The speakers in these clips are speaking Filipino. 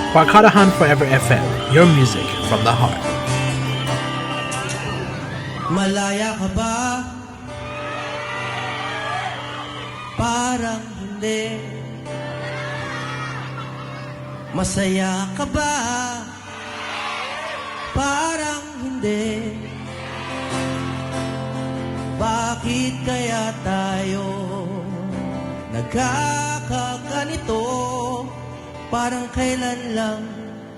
Barkadahan Forever FM, your music from the heart. Malaya ka ba? Parang hindi. Masaya ka ba? Parang hindi. Bakit kaya tayo nagkakaganito? Parang kailan lang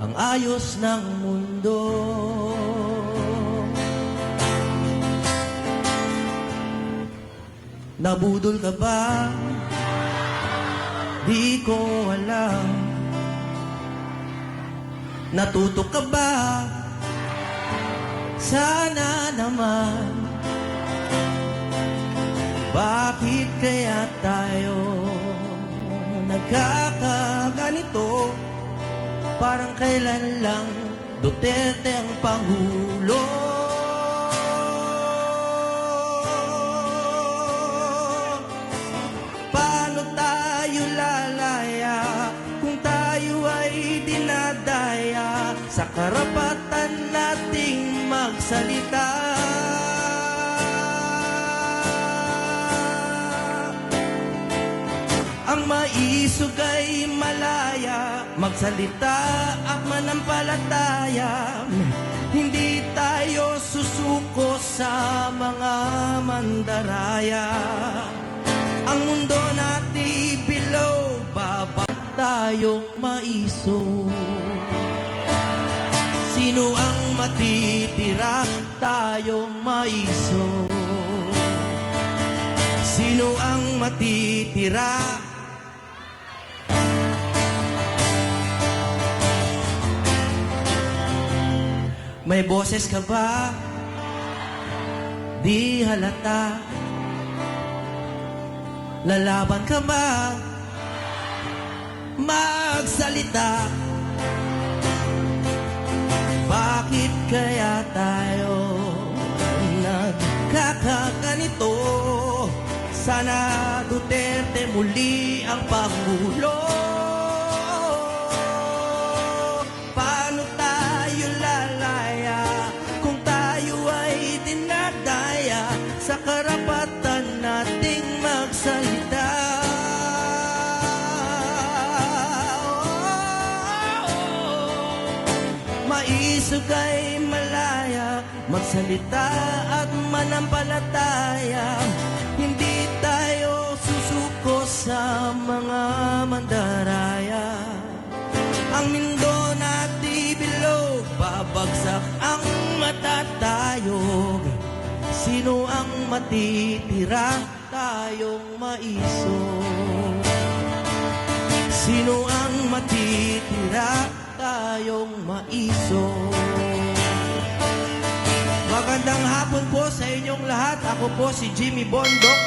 ang ayos ng mundo. Nabudol ka ba? Di ko alam. Natuto ka ba? Sana naman. Bakit kaya tayo nagkakaganito? Parang kailan lang Duterte ang Pangulo. Paano tayo lalaya kung tayo ay dinadaya sa karapatan nating magsalita? Ang maisog ay malaya, magsalita at manampalataya. Hindi tayo susuko sa mga mandaraya. Ang mundo natin below, bababa tayong maisog. Sino ang matitira? Tayong maisog. Sino ang matitira? May boses ka ba? Di halata. Lalaban ka ba? Magsalita. Bakit kaya tayo nagkakaganito? Sana Duterte muli ang Pangulo. Paano tayo lalaya kung tayo ay dinadaya sa karapatan nating magsalita? Maisog ay malaya, magsalita at manampalataya. Hindi tayo susuko sa mga mandaraya. Ang mundo natin bilog, babagsak ang matatayog. Sino ang matitira? Tayong maisog. Sino ang matitira? Tayong maisog. Magandang hapon po sa inyong lahat. Ako po si Jimmy Bondok.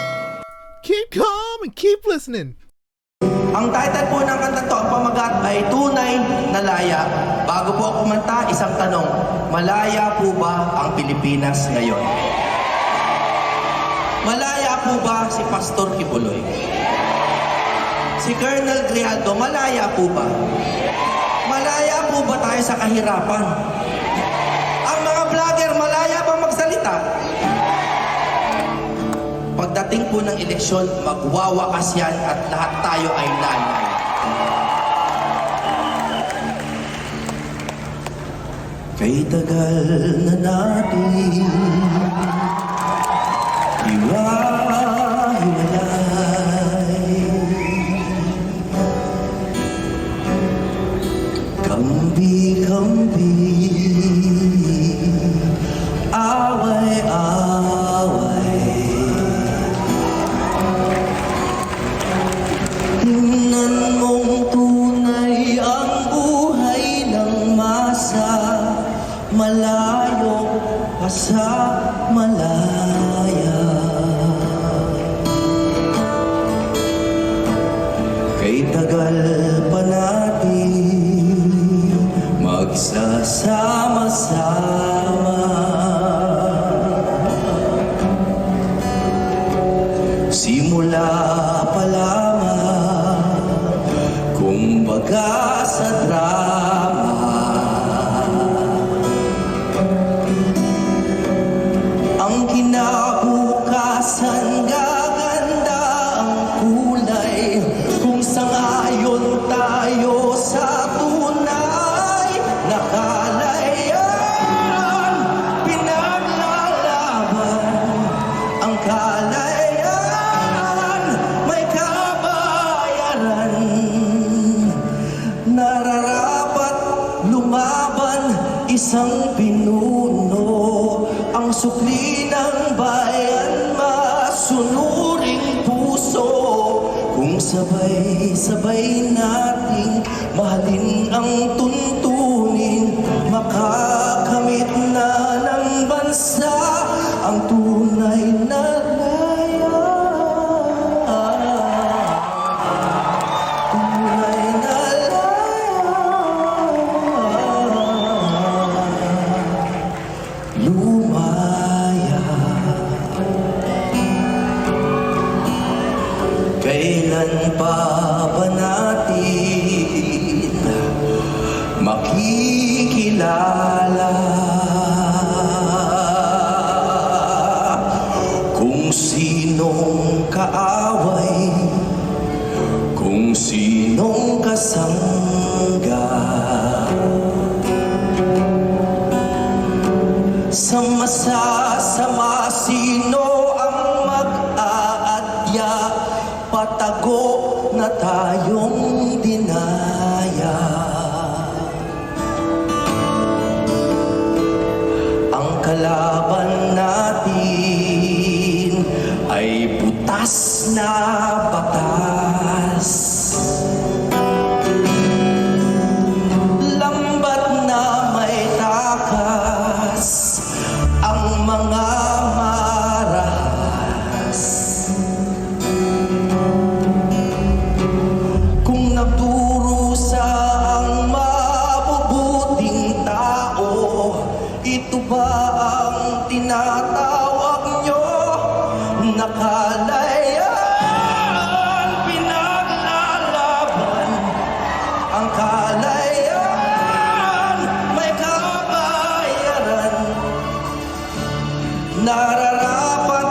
Keep calm and keep listening. Ang title po ng kanta to, ang pamagat ay Tunay na Laya. Bago po ako kumanta, isang tanong. Malaya po ba ang Pilipinas ngayon? Malaya po ba si Pastor Kibuloy? Si Colonel Grijaldo, malaya po ba? Malaya po ba tayo sa kahirapan? Ang mga vlogger, malaya bang magsalita? Pagdating po ng eleksyon, magwawakas yan at lahat tayo ay lalay. Kay tagal na natin hiwa-hiwalay, kambi-kambi, away-away. Tingnan mong tunay ang buhay ng masa, malayo pa sa malaya. Kay tagal pa natin magsasama-sama, simula pa lamang kumbaga sa drama. Asan gaganda ang kulay kung sangayon tayo sa tunay na kalayaan, pinaglalaban ang kalayaan, may kabayaran. Nararapat lumaban isang pinuno, ang sukli ng bayan, masunuring puso. Kung sabay-sabay nating mahalin ang tuntunin, makakamit na ng bansa ang tunay na tunay na lumaya. Kailan pa ba natin makikilala kung sinong kaaway, kung sinong kasangga? Sa masasama, sino ang mag-aadya? Patago na tayong dinaya. Ang kalaban natin ay butas na batas, lambat na may takas ang mga marahas. Kung nagdurusa ang mabubuting tao, ito ba ang tinatawag nyo na kalayaan? Pinaglalaban ang kalayaan, may kabayaran. Nararapat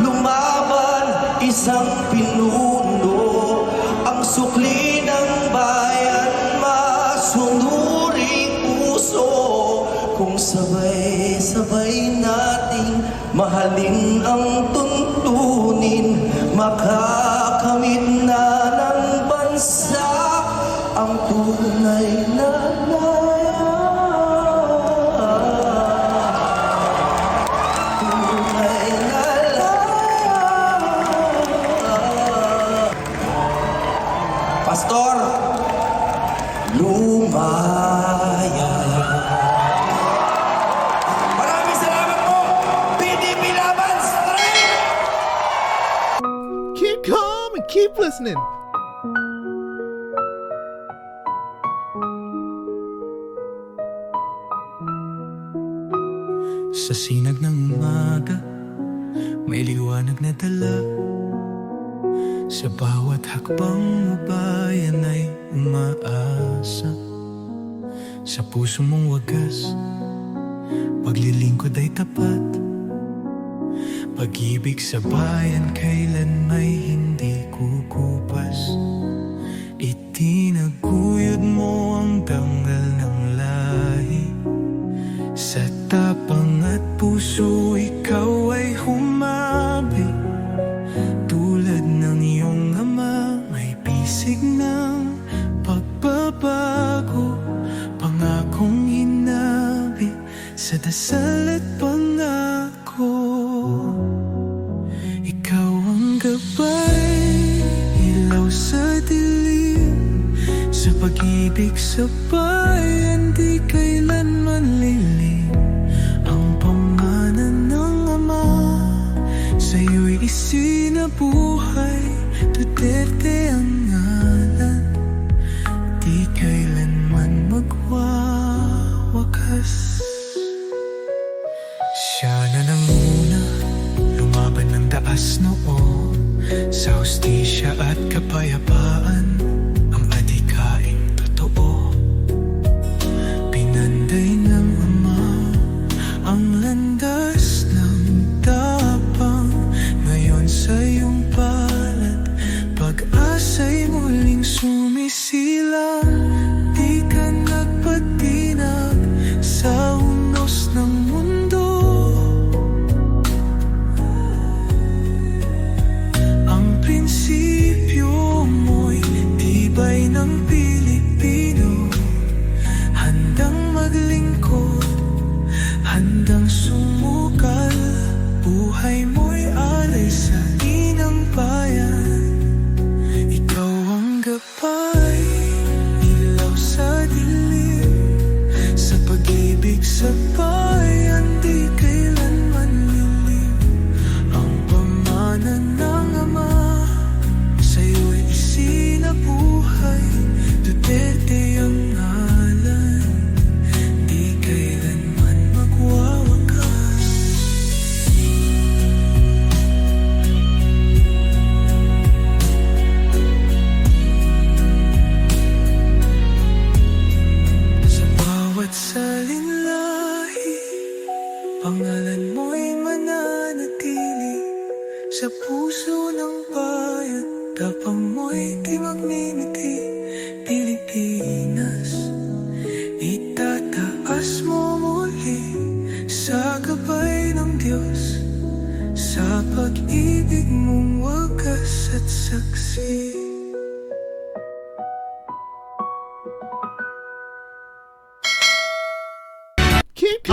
lumaban isang pinuno, ang sukli ng bayan, masunuring puso. Kung sabay-sabay nating mahalin ang tuntunin, makakamit na ng bansa ang tunay na tunay na Pastor, lumaya. Maraming salamat po, PDP Laban Strength! Keep calm and keep listening. Sa sinag ng umaga, may liwanag na dala. Sa bawat hakbang mo bayan ay umaasa. Sa puso mong wagas, paglilingkod ay tapat. Pag-ibig sa bayan kailan may hindi kukupas. Itinaguyod mo ang dangal ng lahi. Sa tapang at puso ikaw ay humabi. Tulad ng iyong ama, may pisig ng pagbabago. Pangakong hinabi sa dasal at pangako. Ikaw ang gabay, ilaw sa dilim. Sa pag-ibig sa bayan, di kailanman lilim. Ang pamanan ng ama, sa'yo'y isinabuhay. Duterte ang ngalan, di kailanman magwawakas. Siya na nanguna, lumaban ng daas noon. Sa hustisya at kapayapaan, ang adhikaing totoo. Pinanday ng ama ang landas ng tapang. lang, di ka nagpatinag sa unos ng mundo. Ang prinsipyo mo'y tibay ng Pilipino, handang maglingkod, handang sumukal. Buhay mo'y alay sa inang bayan. Ikaw ang gabay, ilaw sa dilim, sa pag-ibig sa bayan di kailanman lilim. Ang pamana ng Ama sa'yo'y isinabuhay. Duterte ang ngalan, di kailanman magwawakas. Sa bawat salinlahi, pangalan mo'y mananatili sa puso ng bayan. Tapang mo'y di magmimiti. Pilipinas, itataas mo muli sa gabay ng Diyos, sa pag-ibig mong wagas at saksi. Keep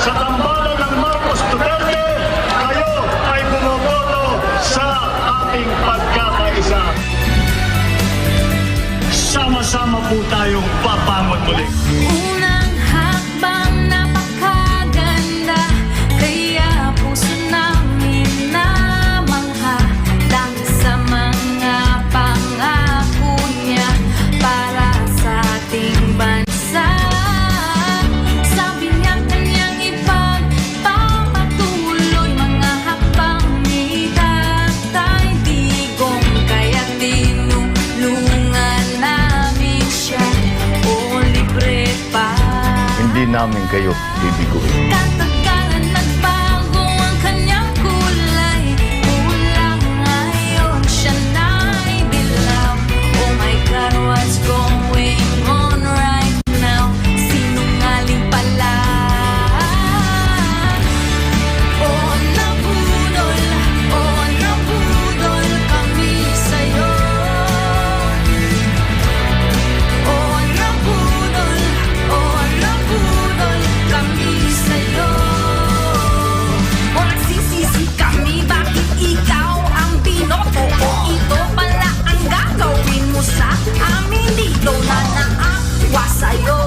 Sa tambalan ng Marcos Duterte, kayo ay bumoboto sa ating pagkakaisa. Sama-sama po tayong babangon muli. Unang hakbang napakaganda, kaya puso namin namangha. Dahil sa mga pangako niya para sa ating bansa. Sabi niya kanyang ipagpapatuloy mga hakbang ni Tatay Digong, kaya tinulungan namin siya o libre pa. Hindi namin kayo bibiguin. Katagalan nagbago ang kanyang kulay, kulang ngayon siya na'y dilaw. Oh my God, what's going on right now? Sinungaling pala. Oh nabudol kami sa'yo. Oh nabudol kami sa'yo. O nagsisisi kami, bakit ikaw ang binoto ko? Ito pala ang gagawin mo sa amin dito. Na naawa sa'yo,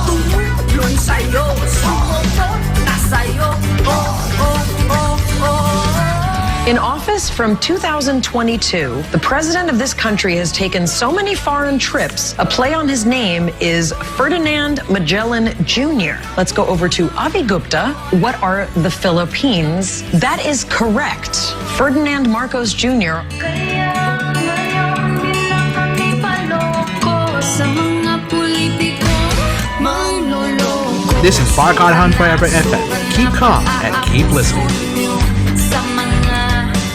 tumulong sa'yo, sumupot na sa'yo. Oh. In office from 2022, the president of this country has taken so many foreign trips, a play on his name is Ferdinand Magellan Jr. Let's go over to Avi Gupta. What are the Philippines? That is correct. Ferdinand Marcos Jr. Kaya ngayon di na kami paloko sa mga politiko manloloko. This is Barcode Hunt Forever FM. Keep calm and keep listening.